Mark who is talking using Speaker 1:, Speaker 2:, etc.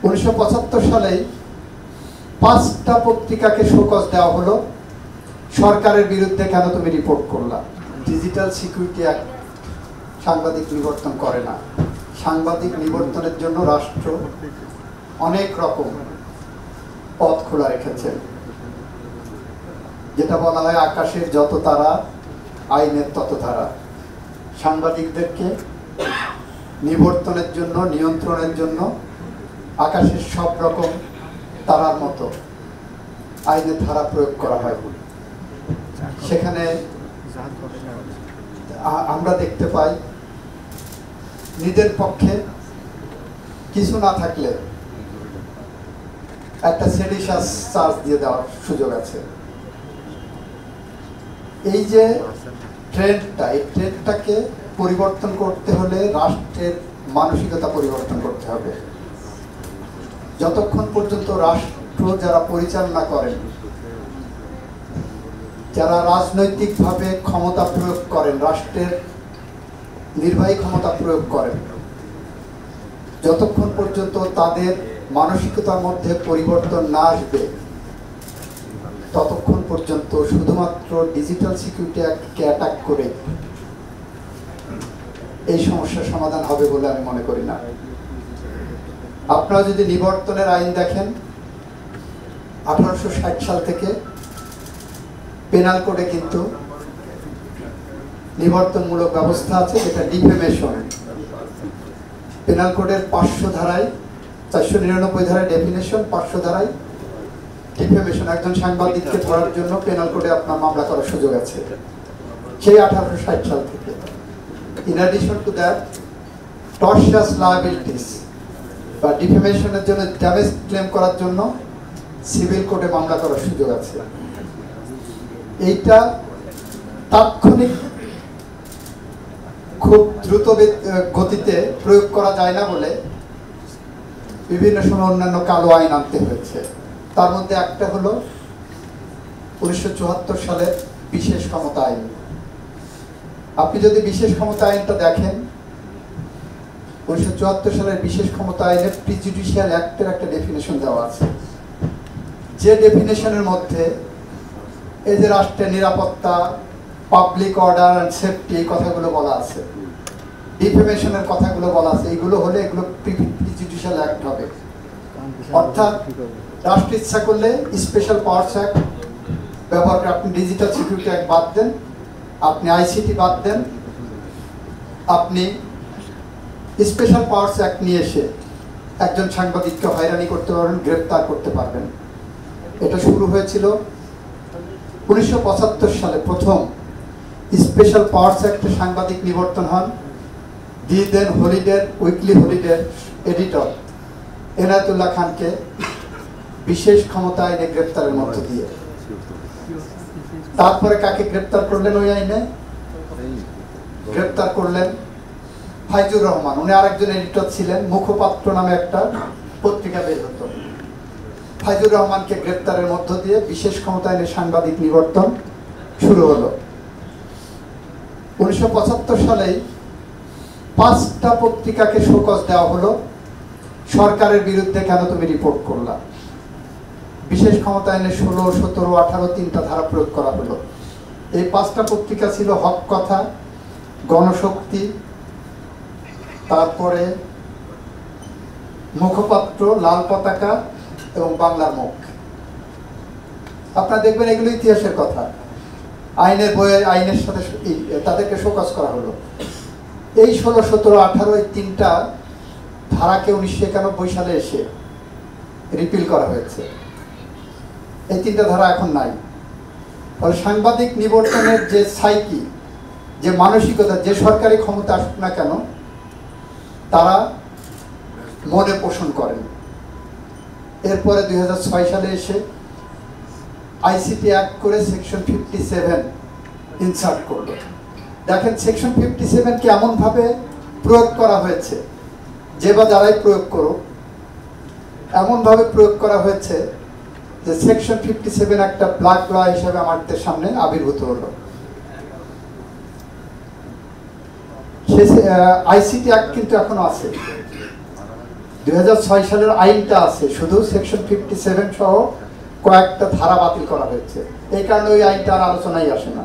Speaker 1: 1975 সালে 5টা পত্রিকাকে শোকজ দেওয়া হলো, সরকারের বিরুদ্ধে কেন তুমি রিপোর্ট করলা। ডিজিটাল সিকিউরিটি অ্যাক্ট সাংবাদিক নিবর্তন করে না। সাংবাদিক নিবর্তনের জন্য রাষ্ট্র অনেক রকম পথ খোলা রেখেছে। যেটা বলা হয় আকাশের যত তারা আইনের তত ধারা। সাংবাদিকদেরকে নিবর্তনের জন্য, নিয়ন্ত্রণের জন্য আকাশের সব রকম তারার মতো আইনের ধারা প্রয়োগ করা হয়। সেখানে আমরা দেখতে পাই নিজের পক্ষে কিছু না থাকলে একটা সেডিশাস চার্জ দিয়ে দেওয়ার সুযোগ আছে। এই যে ট্রেন্ডটা, এই ট্রেন্ডটাকে পরিবর্তন করতে হলে রাষ্ট্রের মানসিকতা পরিবর্তন করতে হবে। যতক্ষণ পর্যন্ত রাষ্ট্র যারা পরিচালনা করেন, যারা রাজনৈতিকভাবে ক্ষমতা প্রয়োগ করেন, রাষ্ট্রের নির্বাহী ক্ষমতা প্রয়োগ করেন, যতক্ষণ পর্যন্ত তাদের মানসিকতার মধ্যে পরিবর্তন না আসবে, ততক্ষণ পর্যন্ত শুধুমাত্র ডিজিটাল সিকিউরিটি অ্যাক্টকে অ্যাটাক করে এই সমস্যার সমাধান হবে বলে আমি মনে করি না। আপনারা যদি নিবর্তনের আইন দেখেন, 1860 সাল থেকে পেনাল কোডে কিন্তু নিবর্তনমূলক ব্যবস্থা আছে, যেটা ডিফেমেশন। পেনাল কোডের 500 ধারায়, 499 ধারায় ডেফিনেশন, 500 ধারায় ডিফেমেশন। একজন সাংবাদিককে ধরার জন্য পেনাল কোডে আপনার মামলা করার সুযোগ আছে, সেই 1860 সাল থেকে। In addition to that, tortious liabilities বা ডিফেমেশনের জন্য ড্যামেজ ক্লেম করার জন্য সিভিল কোর্টে মামলা করার সুযোগ আছে। এইটা তাৎক্ষণিক খুব দ্রুত গতিতে প্রয়োগ করা যায় না বলে বিভিন্ন সময় অন্যান্য কালো আইন আনতে হয়েছে। তার মধ্যে একটা হলো 1974 সালের বিশেষ ক্ষমতা আইন। আপনি যদি বিশেষ ক্ষমতা আইনটা দেখেন, 1974 সালের বিশেষ ক্ষমতা আইনে প্রিজুডিশিয়াল অ্যাক্টের একটা ডেফিনেশন দেওয়া আছে, যে ডেফিনেশনের মধ্যে এই যে রাষ্ট্রের নিরাপত্তা, পাবলিক অর্ডার অ্যান্ড সেফটি, এই কথাগুলো বলা আছে, ডিফেমেশনের কথাগুলো বলা আছে। এইগুলো হলে এগুলো প্রিজুডিশিয়াল অ্যাক্ট হবে। অর্থাৎ রাষ্ট্র ইচ্ছা করলে স্পেশাল পাওয়ার্স অ্যাক্ট ব্যবহার করে, আপনি ডিজিটাল সিকিউরিটি অ্যাক্ট বাদ দেন, আপনি আইসিটি বাদ দেন, আপনি স্পেশাল পাওয়ার্স অ্যাক্ট নিয়ে এসে একজন সাংবাদিককে হয়রানি করতে পারবেন, গ্রেপ্তার করতে পারবেন। এটা শুরু হয়েছিল 1975 সালে। প্রথম স্পেশাল পাওয়ার্স অ্যাক্টে সাংবাদিক নিবর্তন হন দি দেন হলিডের উইকলি হলিডের এডিটর এনায়েতুল্লাহ খানকে বিশেষ ক্ষমতা আইনে গ্রেপ্তারের মধ্য দিয়ে। তারপরে কাকে গ্রেপ্তার করলেন ওই আইনে? গ্রেপ্তার করলেন ফাইজুর রহমান। উনি আরেকজন এডিটর ছিলেন, মুখপাত্র নামে একটা পত্রিকা বের হতো। ফাইজুর রহমানকে গ্রেপ্তারের মধ্য দিয়ে বিশেষ ক্ষমতা আইনে সাংবাদিক নিবর্তন শুরু হলো। 1975 সালেই 5টা পত্রিকাকে শোকজ দেওয়া হলো, সরকারের বিরুদ্ধে কেন তুমি রিপোর্ট করলা। বিশেষ ক্ষমতা আইনে 16, 17, 18 3টা ধারা প্রয়োগ করা হলো। এই 5টা পত্রিকা ছিল হক কথা, গণশক্তি, তারপরে মুখপাত্র, লাল পতাকা এবং বাংলার মুখ। আপনারা দেখবেন এগুলো ইতিহাসের কথা। আইনের বইয়ে আইনের সাথে তাদেরকে শোকজ করা হলো। এই 16, 17, 18 এই 3টা ধারাকে 1991 সালে এসে রিপিল করা হয়েছে। এই 3টা ধারা এখন নাই। ফলে সাংবাদিক নিবর্তনের যে সাইকি, যে মানসিকতা, যে সরকারি ক্ষমতা আসুক না কেন, তারা মনে পোষণ করেন। এরপরে 2006 সালে এসে আইসিটি অ্যাক্ট করে সেকশন 57 ইনসার্ট করলো। দেখেন সেকশন 57 কে এমনভাবে প্রয়োগ করা হয়েছে, যে বা যারাই প্রয়োগ করুক, এমনভাবে প্রয়োগ করা হয়েছে যে সেকশন 57 একটা ব্ল্যাক ল হিসেবে আমাদের সামনে আবির্ভূত হলো। আইসিটি অ্যাক্ট কিন্তু এখনো আছে। 2006 সালের আইনটা আছে, শুধু সেকশন 57 সহ কয়েকটা ধারা বাতিল করা হয়েছে, এই কারণে ওই আইনটা আর আলোচনায় আসে না।